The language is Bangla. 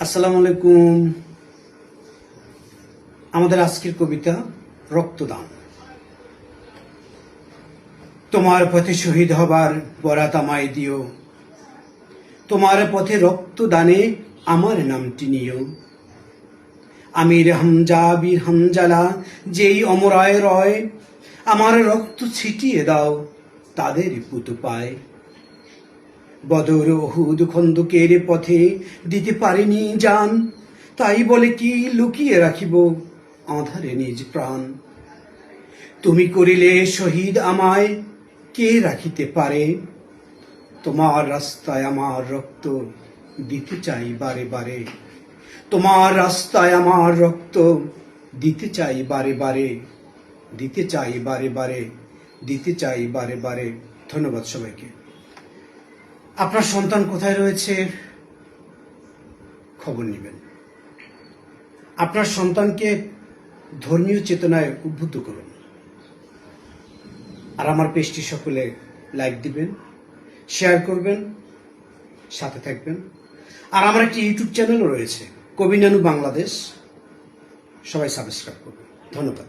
আসসালামু আলাইকুম। আমাদের আজকের কবিতা রক্তদান। তোমার পথে শহীদ হবার বরাত আমায় দিও, তোমার পথে রক্তদানে আমার নামটি নিও। আমির হামজা বীর হামজালা যেই অমরায় রয়, আমার রক্ত ছিটিয়ে দাও তাদের পুতু পায়। বদর উহুদ খন্দকের পথে দিতে পারিনি জান, তাই বলে কি লুকিয়ে রাখিব আঁধারে নিজ প্রাণ। তুমি করিলে শহীদ আমায় কে রাখিতে পারে, তোমার রাস্তায় আমার রক্ত দিতে চাই বারে বারে। তোমার রাস্তায় আমার রক্ত দিতে চাই বারে বারে, দিতে চাই বারে বারে, দিতে চাই বারে বারে। ধন্যবাদ সবাইকে। আপনার সন্তান কোথায় রয়েছে খবর নেবেন। আপনার সন্তানকে ধর্মীয় চেতনায় উদ্বুদ্ধ করুন। আর আমার পেজটি সকলে লাইক দিবেন, শেয়ার করবেন, সাথে থাকবেন। আর আমার একটি ইউটিউব চ্যানেলও রয়েছে, কবি নানু বাংলাদেশ, সবাই সাবস্ক্রাইব করবেন। ধন্যবাদ।